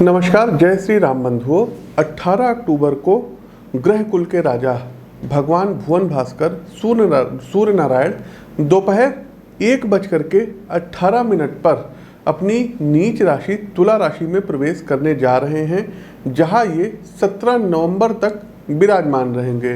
नमस्कार, जय श्री राम बंधुओं। 18 अक्टूबर को ग्रह कुल के राजा भगवान भुवन भास्कर सूर्य नारायण दोपहर 1:18 पर अपनी नीच राशि तुला राशि में प्रवेश करने जा रहे हैं, जहां ये 17 नवंबर तक विराजमान रहेंगे।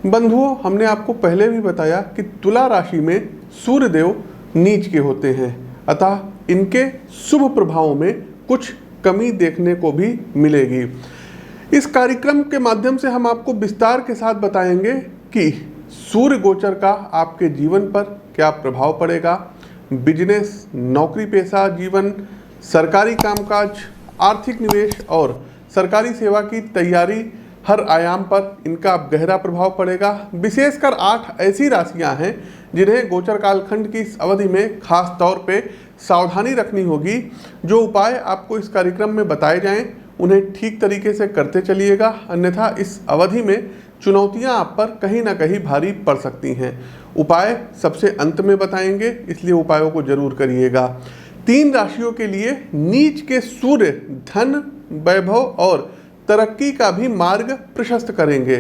बंधुओं, हमने आपको पहले भी बताया कि तुला राशि में सूर्यदेव नीच के होते हैं, अतः इनके शुभ प्रभावों में कुछ कमी देखने को भी मिलेगी। इस कार्यक्रम के माध्यम से हम आपको विस्तार के साथ बताएंगे कि सूर्य गोचर का आपके जीवन पर क्या प्रभाव पड़ेगा। बिजनेस, नौकरी पेशा जीवन, सरकारी कामकाज, आर्थिक निवेश और सरकारी सेवा की तैयारी, हर आयाम पर इनका गहरा प्रभाव पड़ेगा। विशेषकर 8 ऐसी राशियां हैं जिन्हें गोचर कालखंड की इस अवधि में खास तौर पे सावधानी रखनी होगी। जो उपाय आपको इस कार्यक्रम में बताए जाएं उन्हें ठीक तरीके से करते चलिएगा, अन्यथा इस अवधि में चुनौतियां आप पर कहीं ना कहीं भारी पड़ सकती हैं। उपाय सबसे अंत में बताएंगे, इसलिए उपायों को जरूर करिएगा। 3 राशियों के लिए नीच के सूर्य धन, वैभव और तरक्की का भी मार्ग प्रशस्त करेंगे।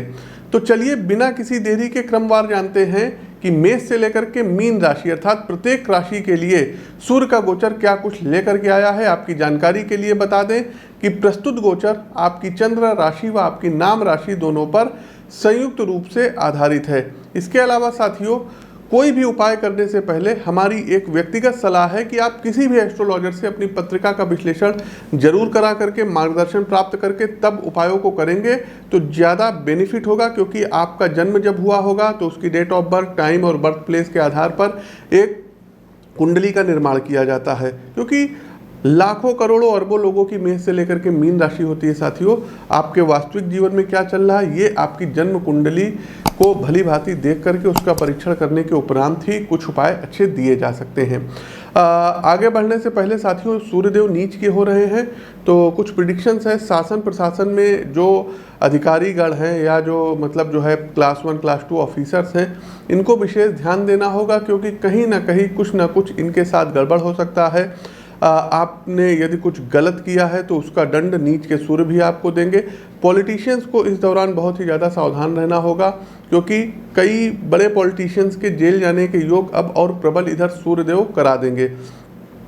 तो चलिए बिना किसी देरी के क्रमवार जानते हैं कि मेष से लेकर के मीन राशि अर्थात प्रत्येक राशि के लिए सूर्य का गोचर क्या कुछ लेकर के आया है। आपकी जानकारी के लिए बता दें कि प्रस्तुत गोचर आपकी चंद्र राशि व आपकी नाम राशि दोनों पर संयुक्त रूप से आधारित है। इसके अलावा साथियों, कोई भी उपाय करने से पहले हमारी एक व्यक्तिगत सलाह है कि आप किसी भी एस्ट्रोलॉजर से अपनी पत्रिका का विश्लेषण जरूर करा करके मार्गदर्शन प्राप्त करके तब उपायों को करेंगे तो ज़्यादा बेनिफिट होगा, क्योंकि आपका जन्म जब हुआ होगा तो उसकी डेट ऑफ बर्थ, टाइम और बर्थ प्लेस के आधार पर एक कुंडली का निर्माण किया जाता है। क्योंकि लाखों करोड़ों अरबों लोगों की मेष से लेकर के मीन राशि होती है। साथियों, आपके वास्तविक जीवन में क्या चल रहा है ये आपकी जन्म कुंडली को भली भांति देख करके उसका परीक्षण करने के उपरांत ही कुछ उपाय अच्छे दिए जा सकते हैं। आगे बढ़ने से पहले साथियों, सूर्यदेव नीच के हो रहे हैं तो कुछ प्रिडिक्शंस है। शासन प्रशासन में जो अधिकारीगण हैं या जो है क्लास 1 क्लास 2 ऑफिसर्स हैं, इनको विशेष ध्यान देना होगा, क्योंकि कहीं ना कहीं कुछ ना कुछ इनके साथ गड़बड़ हो सकता है। आपने यदि कुछ गलत किया है तो उसका दंड नीच के सूर्य भी आपको देंगे। पॉलिटिशियंस को इस दौरान बहुत ही ज़्यादा सावधान रहना होगा, क्योंकि कई बड़े पॉलिटिशियंस के जेल जाने के योग अब और प्रबल इधर सूर्यदेव करा देंगे।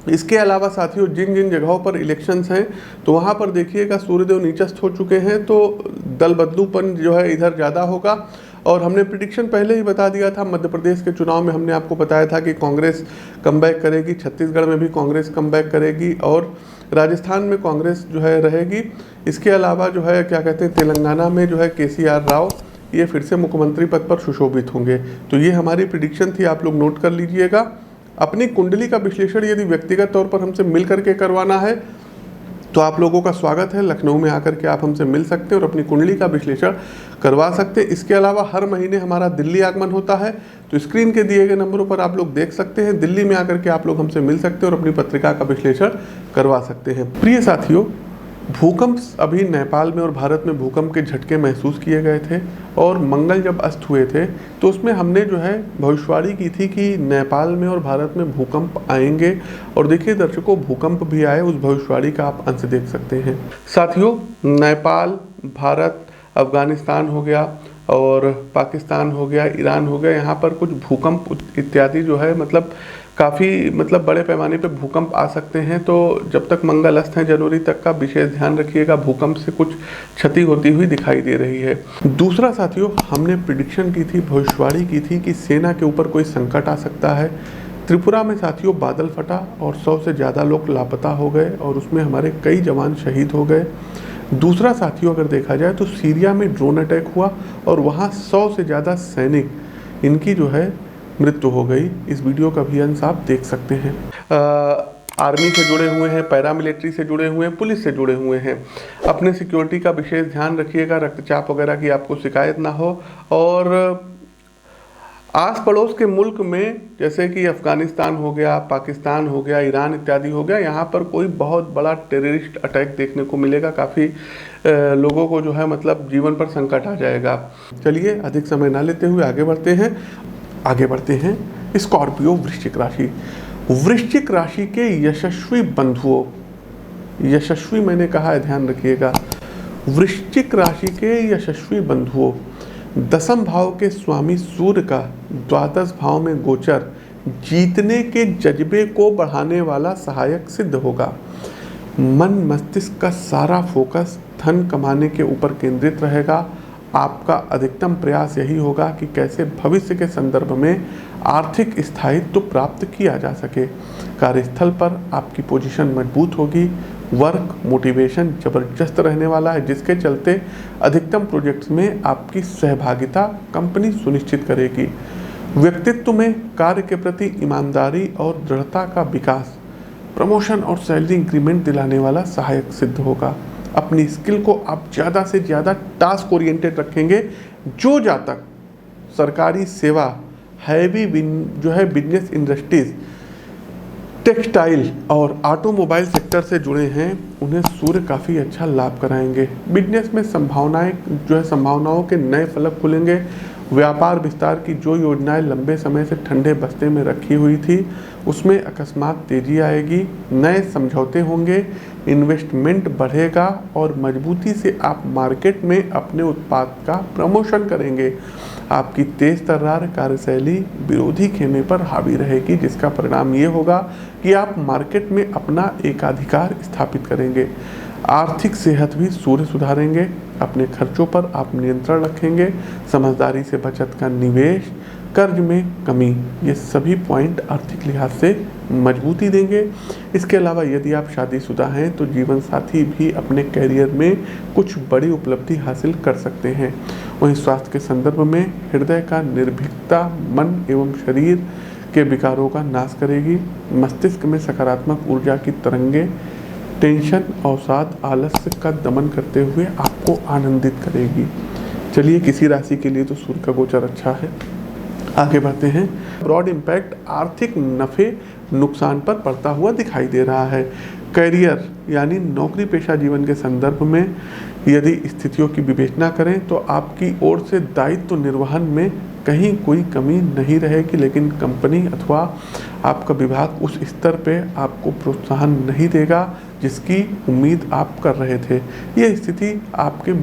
इसके अलावा साथियों, जिन जिन जगहों पर इलेक्शंस हैं तो वहाँ पर देखिएगा सूर्यदेव नीचस्थ हो चुके हैं, तो दल बदलूपन जो है इधर ज़्यादा होगा। और हमने प्रिडिक्शन पहले ही बता दिया था, मध्य प्रदेश के चुनाव में हमने आपको बताया था कि कांग्रेस कमबैक करेगी, छत्तीसगढ़ में भी कांग्रेस कमबैक करेगी और राजस्थान में कांग्रेस जो है रहेगी। इसके अलावा जो है क्या कहते हैं, तेलंगाना में जो है KCR राव ये फिर से मुख्यमंत्री पद पर सुशोभित होंगे। तो ये हमारी प्रिडिक्शन थी, आप लोग नोट कर लीजिएगा। अपनी कुंडली का विश्लेषण यदि व्यक्तिगत तौर पर हमसे मिल करके करवाना है तो आप लोगों का स्वागत है। लखनऊ में आकर के आप हमसे मिल सकते हैं और अपनी कुंडली का विश्लेषण करवा सकते हैं। इसके अलावा हर महीने हमारा दिल्ली आगमन होता है, तो स्क्रीन के दिए गए नंबरों पर आप लोग देख सकते हैं। दिल्ली में आकर के आप लोग हमसे मिल सकते हैं और अपनी पत्रिका का विश्लेषण करवा सकते हैं। प्रिय साथियों, भूकंप अभी नेपाल में और भारत में भूकंप के झटके महसूस किए गए थे और मंगल जब अस्त हुए थे तो उसमें हमने जो है भविष्यवाणी की थी कि नेपाल में और भारत में भूकंप आएंगे। और देखिए दर्शकों, भूकंप भी आए, उस भविष्यवाणी का आप अंश देख सकते हैं। साथियों, नेपाल, भारत, अफगानिस्तान हो गया और पाकिस्तान हो गया, ईरान हो गया, यहाँ पर कुछ भूकंप इत्यादि जो है काफ़ी बड़े पैमाने पे भूकंप आ सकते हैं। तो जब तक मंगल अस्त है जनवरी तक का विशेष ध्यान रखिएगा, भूकंप से कुछ क्षति होती हुई दिखाई दे रही है। दूसरा साथियों, हमने प्रिडिक्शन की थी, भविष्यवाणी की थी कि सेना के ऊपर कोई संकट आ सकता है। त्रिपुरा में साथियों बादल फटा और 100 से ज़्यादा लोग लापता हो गए और उसमें हमारे कई जवान शहीद हो गए। दूसरा साथियों, अगर देखा जाए तो सीरिया में ड्रोन अटैक हुआ और वहाँ 100 से ज़्यादा सैनिक इनकी जो है मृत्यु हो गई। इस वीडियो का भी अंश आप देख सकते हैं। आर्मी से जुड़े हुए हैं, पैरामिलिट्री से जुड़े हुए हैं, पुलिस से जुड़े हुए हैं, अपने सिक्योरिटी का विशेष ध्यान रखिएगा, रक्तचाप वगैरह की आपको शिकायत ना हो। और आस पड़ोस के मुल्क में जैसे कि अफगानिस्तान हो गया, पाकिस्तान हो गया, ईरान इत्यादि हो गया, यहाँ पर कोई बहुत बड़ा टेररिस्ट अटैक देखने को मिलेगा। काफ़ी लोगों को जो है जीवन पर संकट आ जाएगा। चलिए अधिक समय ना लेते हुए आगे बढ़ते हैं। स्कॉर्पियो, वृश्चिक राशि। वृश्चिक राशि के यशस्वी बंधुओं, यशस्वी मैंने कहा है, ध्यान रखिएगा। वृश्चिक राशि के यशस्वी बंधुओं, दसम भाव के स्वामी सूर्य का द्वादश भाव में गोचर जीतने के जज्बे को बढ़ाने वाला सहायक सिद्ध होगा। मन मस्तिष्क का सारा फोकस धन कमाने के ऊपर केंद्रित रहेगा। आपका अधिकतम प्रयास यही होगा कि कैसे भविष्य के संदर्भ में आर्थिक स्थायित्व प्राप्त किया जा सके। कार्यस्थल पर आपकी पोजीशन मजबूत होगी। वर्क मोटिवेशन जबरदस्त रहने वाला है, जिसके चलते अधिकतम प्रोजेक्ट्स में आपकी सहभागिता कंपनी सुनिश्चित करेगी। व्यक्तित्व में कार्य के प्रति ईमानदारी और दृढ़ता का विकास प्रमोशन और सैलरी इंक्रीमेंट दिलाने वाला सहायक सिद्ध होगा। अपनी स्किल को आप ज़्यादा से ज़्यादा टास्क ओरिएंटेड रखेंगे। जो जातक सरकारी सेवा, हैवी जो है बिजनेस इंडस्ट्रीज, टेक्सटाइल और ऑटोमोबाइल सेक्टर से जुड़े हैं, उन्हें सूर्य काफ़ी अच्छा लाभ कराएंगे। बिजनेस में संभावनाओं के नए फलक खुलेंगे। व्यापार विस्तार की जो योजनाएं लंबे समय से ठंडे बस्ते में रखी हुई थी, उसमें अकस्मात तेजी आएगी। नए समझौते होंगे, इन्वेस्टमेंट बढ़ेगा और मजबूती से आप मार्केट में अपने उत्पाद का प्रमोशन करेंगे। आपकी तेज तर्रार कार्यशैली विरोधी खेमे पर हावी रहेगी, जिसका परिणाम ये होगा कि आप मार्केट में अपना एकाधिकार स्थापित करेंगे। आर्थिक सेहत भी सूर्य सुधारेंगे। अपने खर्चों पर आप नियंत्रण रखेंगे। समझदारी से बचत का निवेश, कर्ज में कमी, ये सभी पॉइंट आर्थिक लिहाज से मजबूती देंगे। इसके अलावा यदि आप शादीशुदा हैं तो जीवन साथी भी अपने कैरियर में कुछ बड़ी उपलब्धि हासिल कर सकते हैं। वहीं स्वास्थ्य के संदर्भ में हृदय का निर्भीकता मन एवं शरीर के विकारों का नाश करेगी। मस्तिष्क में सकारात्मक ऊर्जा की तरंगे टेंशन, अवसाद, आलस्य का दमन करते हुए आपको आनंदित करेगी। चलिए, किसी राशि के लिए तो सूर्य का गोचर अच्छा है। आगे बढ़ते हैं। ब्रॉड इम्पैक्ट आर्थिक नफ़े नुकसान पर पड़ता हुआ दिखाई दे रहा है। करियर यानी नौकरी पेशा जीवन के संदर्भ में यदि स्थितियों की विवेचना करें तो आपकी ओर से दायित्व निर्वहन में कहीं कोई कमी नहीं रहेगी, लेकिन कंपनी अथवा आपका विभाग उस स्तर पे आपको प्रोत्साहन नहीं देगा जिसकी उम्मीद आप कर रहे थे। ये स्थिति आपके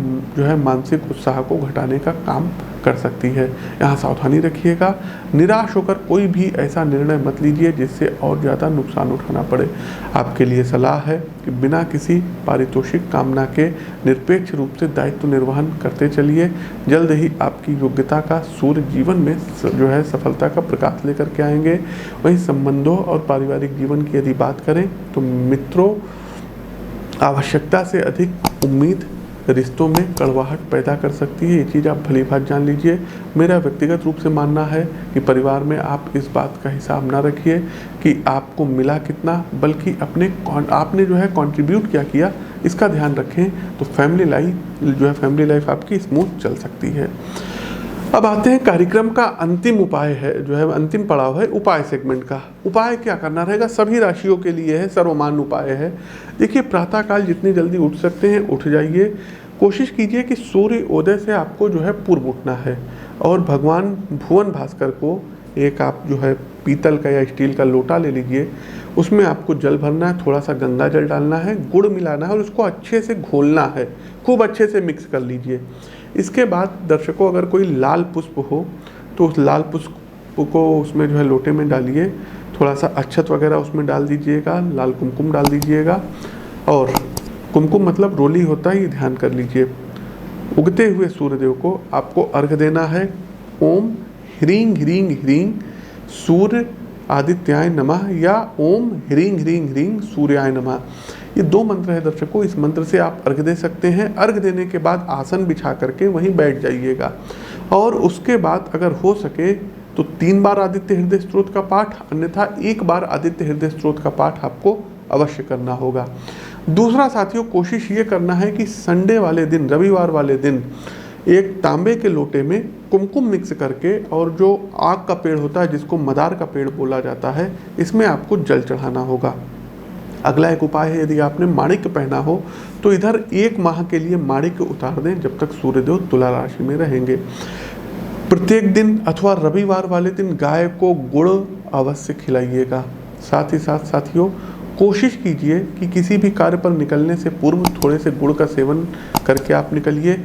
मानसिक उत्साह को घटाने का काम कर सकती है। यहाँ सावधानी रखिएगा। निराश होकर कोई भी ऐसा निर्णय मत लीजिए जिससे और ज़्यादा नुकसान उठाना पड़े। आपके लिए सलाह है कि बिना किसी पारितोषिक कामना के निरपेक्ष रूप से दायित्व निर्वहन करते चलिए। जल्द ही आपकी योग्यता का सूर्य जीवन में सफलता का प्रकाश लेकर के आएंगे। वहीं संबंधों और पारिवारिक जीवन की यदि बात करें तो मित्रों, आवश्यकता से अधिक उम्मीद रिश्तों में कड़वाहट पैदा कर सकती है। ये चीज़ आप भली भांति जान लीजिए। मेरा व्यक्तिगत रूप से मानना है कि परिवार में आप इस बात का हिसाब ना रखिए कि आपको मिला कितना, बल्कि आपने कंट्रीब्यूट क्या किया, इसका ध्यान रखें तो फैमिली लाइफ आपकी स्मूथ चल सकती है। अब आते हैं कार्यक्रम का अंतिम उपाय अंतिम पड़ाव है उपाय सेगमेंट का। उपाय क्या करना रहेगा, सभी राशियों के लिए है, सर्वमान्य उपाय है। देखिए, प्रातःकाल जितनी जल्दी उठ सकते हैं उठ जाइए। कोशिश कीजिए कि सूर्य उदय से आपको पूर्व उठना है और भगवान भुवन भास्कर को एक आप पीतल का या स्टील का लोटा ले लीजिए। उसमें आपको जल भरना है, थोड़ा सा गंगा जल डालना है, गुड़ मिलाना है और उसको अच्छे से घोलना है, खूब अच्छे से मिक्स कर लीजिए। इसके बाद दर्शकों, अगर कोई लाल पुष्प हो तो उस लाल पुष्प को उसमें लोटे में डालिए। थोड़ा सा अक्षत वगैरह उसमें डाल दीजिएगा, लाल कुमकुम डाल दीजिएगा। और कुमकुम मतलब रोली होता है, ये ध्यान कर लीजिए। उगते हुए सूर्यदेव को आपको अर्घ देना है। ओम ह्रीं ह्रीं ह्रीं सूर्य आदित्याय नमः या ओम ह्रीं ह्रीं ह्रीं सूर्याय नमः, ये 2 मंत्र है दर्शकों। इस मंत्र से आप अर्घ दे सकते हैं। अर्घ देने के बाद आसन बिछा करके वहीं बैठ जाइएगा और उसके बाद अगर हो सके तो 3 बार आदित्य हृदय स्तोत्र का पाठ, अन्यथा 1 बार आदित्य हृदय स्तोत्र का पाठ आपको अवश्य करना होगा। दूसरा साथियों, कोशिश ये करना है कि संडे वाले दिन, रविवार वाले दिन, एक तांबे के लोटे में कुमकुम मिक्स करके और जो आग का पेड़ होता है जिसको मदार का पेड़ बोला जाता है, इसमें आपको जल चढ़ाना होगा। अगला एक उपाय है, यदि आपने माणिक्य पहना हो तो इधर 1 माह के लिए माणिक्य उतार दें जब तक सूर्यदेव तुला राशि में रहेंगे। प्रत्येक दिन अथवा रविवार वाले दिन गाय को गुड़ अवश्य खिलाइएगा। साथ ही साथ साथियों, कोशिश कीजिए कि किसी भी कार्य पर निकलने से पूर्व थोड़े से गुड़ का सेवन करके आप निकलिए।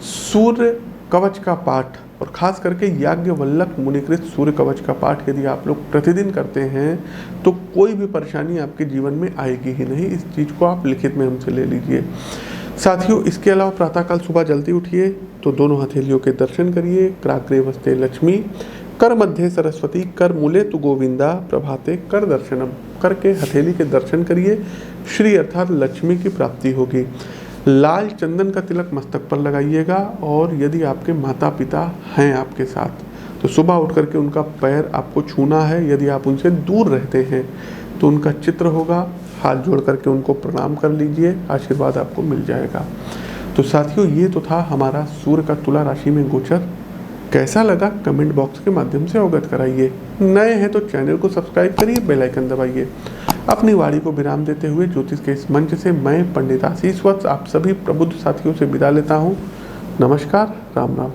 सूर्य कवच का पाठ और खास करके याज्ञवल्क्य मुनिकृत सूर्य कवच का पाठ यदि आप लोग प्रतिदिन करते हैं तो कोई भी परेशानी आपके जीवन में आएगी ही नहीं। इस चीज़ को आप लिखित में हमसे ले लीजिए। साथियों, इसके अलावा प्रातःकाल सुबह जल्दी उठिए तो दोनों हथेलियों के दर्शन करिए। कराग्रे वस्ते लक्ष्मी, कर मध्य सरस्वती, कर मूले तु गोविंदा, प्रभाते कर दर्शनम करके हथेली के दर्शन करिए। श्री अर्थात लक्ष्मी की प्राप्ति होगी। लाल चंदन का तिलक मस्तक पर लगाइएगा और यदि आपके माता पिता हैं आपके साथ तो सुबह उठ करके उनका पैर आपको छूना है। यदि आप उनसे दूर रहते हैं तो उनका चित्र होगा, हाथ जोड़ करके उनको प्रणाम कर लीजिए, आशीर्वाद आपको मिल जाएगा। तो साथियों, ये तो था हमारा सूर्य का तुला राशि में गोचर। कैसा लगा कमेंट बॉक्स के माध्यम से अवगत कराइए। नए हैं तो चैनल को सब्सक्राइब करिए, बेल आइकन दबाइए। अपनी वाणी को विराम देते हुए ज्योतिष के इस मंच से मैं पंडित आशीष वत्स आप सभी प्रबुद्ध साथियों से विदा लेता हूँ। नमस्कार, राम राम।